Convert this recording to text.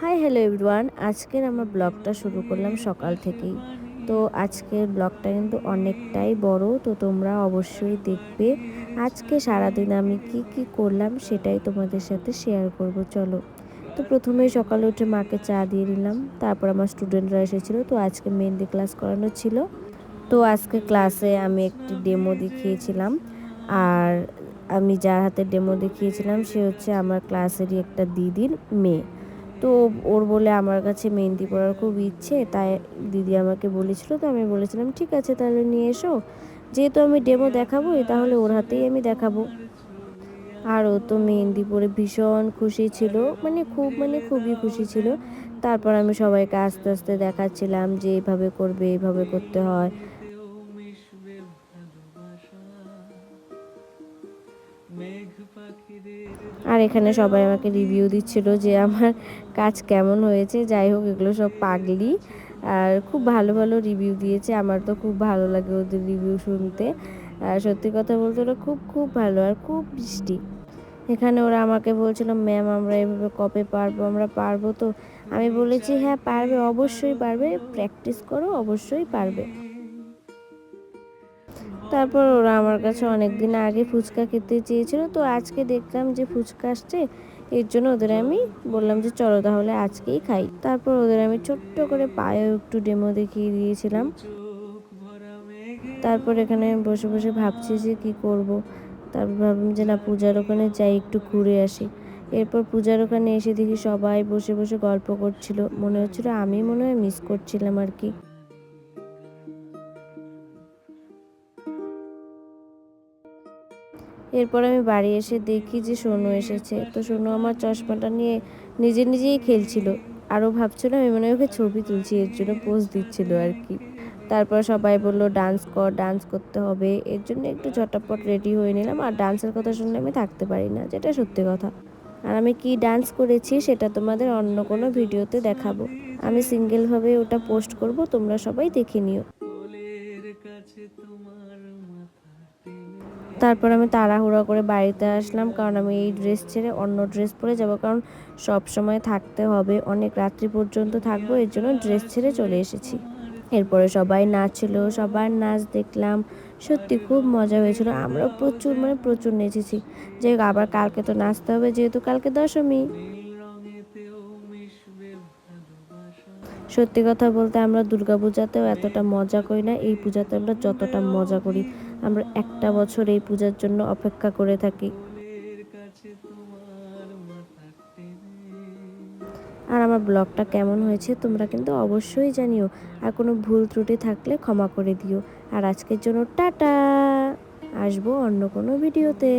Hi hello everyone, আজকের আমার ব্লগটা শুরু করলাম সকাল থেকেই। তো আজকের ব্লগটা কিন্তু অনেকটাই বড়, তো তোমরা অবশ্যই দেখবে। আজকে সারাদিন আমি কি কি করলাম সেটাই তোমাদের সাথে শেয়ার করব। চলো, তো প্রথমেই সকালে উঠে মাকে চা দিয়ে দিলাম। তারপর আমার স্টুডেন্টরা এসেছিলো, তো আজকে মেহেন্দি ক্লাস করানো ছিল। তো আজকে ক্লাসে আমি একটি ডেমো দেখিয়েছিলাম। আর আমি যার হাতে ডেমো দেখিয়েছিলাম সে হচ্ছে আমার ক্লাসেরই একটা দিদির মেয়ে। তো ওর বলে আমার কাছে মেহেন্দি পড়ার খুব ইচ্ছে, তাই দিদি আমাকে বলেছিল। তো আমি বলেছিলাম ঠিক আছে তাহলে নিয়ে এসো, যেহেতু আমি ডেমো দেখাবোই তাহলে ওর হাতেই আমি দেখাবো। আর ও তো মেহেন্দি পরে ভীষণ খুশি ছিল, খুবই খুশি ছিল। তারপর আমি সবাইকে আস্তে আস্তে দেখাচ্ছিলাম যে এইভাবে করবে, এইভাবে করতে হয়। আর এখানে সবাই আমাকে রিভিউ দিচ্ছিল যে আমার কাজ কেমন হয়েছে। যাই হোক, এগুলো সব পাগলি, আর খুব ভালো ভালো রিভিউ দিয়েছে। আমার তো খুব ভালো লাগে ওদের রিভিউ শুনতে। আর সত্যি কথা বলতে ওরা খুব খুব ভালো আর খুব মিষ্টি। এখানে ওরা আমাকে বলছিল ম্যাম আমরা এভাবে কবে পারবো, আমরা পারবো তো? আমি বলেছি হ্যাঁ পারবে, অবশ্যই পারবে, প্র্যাকটিস করো, অবশ্যই পারবে। তারপর ওরা আমার কাছে অনেক দিন আগে ফুচকা খেতে চেয়েছিল, তো আজকে দেখলাম যে ফুচকা আসছে, এর জন্য ওদের আমি বললাম যে চলো তাহলে আজকেই খাই। তারপর ওদের আমি ছোট্ট করে পায়েও একটু ডেমো দেখিয়ে দিয়েছিলাম। তারপর এখানে বসে বসে ভাবছি যে কী করব। তারপর ভাবলাম যে না, পূজার ওখানে যাই, একটু ঘুরে আসি। এরপর পূজার ওখানে এসে দেখি সবাই বসে বসে গল্প করছিল, মনে হচ্ছিল আমি মনে হয় মিস করছিলাম আর কি। এরপর আমি বাড়ি এসে দেখি যে সোনু এসেছে। তো সোনু আমার চশমাটা নিয়ে নিজে নিজেই খেলছিল, আরও ভাবছিল আমি মনে হয় ওকে ছবি তুলছি, এর জন্য পোজ দিচ্ছিল আর কি। তারপর সবাই বলল ডান্স কর, ডান্স করতে হবে, এর জন্য একটু ঝটাপট রেডি হয়ে নিলাম। আর ডান্সের কথা শুনলে আমি থাকতে পারি না, যেটা সত্যি কথা। আর আমি কি ডান্স করেছি সেটা তোমাদের অন্য কোনো ভিডিওতে দেখাবো। আমি সিঙ্গেলভাবে ওটা পোস্ট করব, তোমরা সবাই দেখে নিও। তারপর আমি তাড়াহুড়ো করে বাড়িতে আসলাম, কারণ আমি এই ড্রেস ছেড়ে অন্য ড্রেস পরে যাব, কারণ সব সময় থাকতে হবে, অনেক রাত্রি পর্যন্ত থাকবো, এর জন্য ড্রেস ছেড়ে চলে এসেছি। এরপরে সবাই নাচছিল, সবার নাচ দেখলাম, সত্যি খুব মজা হয়েছিল। আমরা প্রচুর নেচেছি। যে আবার কালকে তো নাচতে হবে, যেহেতু কালকে দশমী। সত্যি কথা বলতে আমরা দুর্গাপূজাতেও এতটা মজা করি না, এই পূজাতে আমরা যতটা মজা করি। আমরা একটা বছর এই পূজার জন্য অপেক্ষা করে থাকি। আর আমার ব্লগটা কেমন হয়েছে তোমরা কিন্তু অবশ্যই জানিও, আর কোনো ভুল ত্রুটি থাকলে ক্ষমা করে দিও। আর আজকের জন্য টাটা, আসবো অন্য কোনো ভিডিওতে।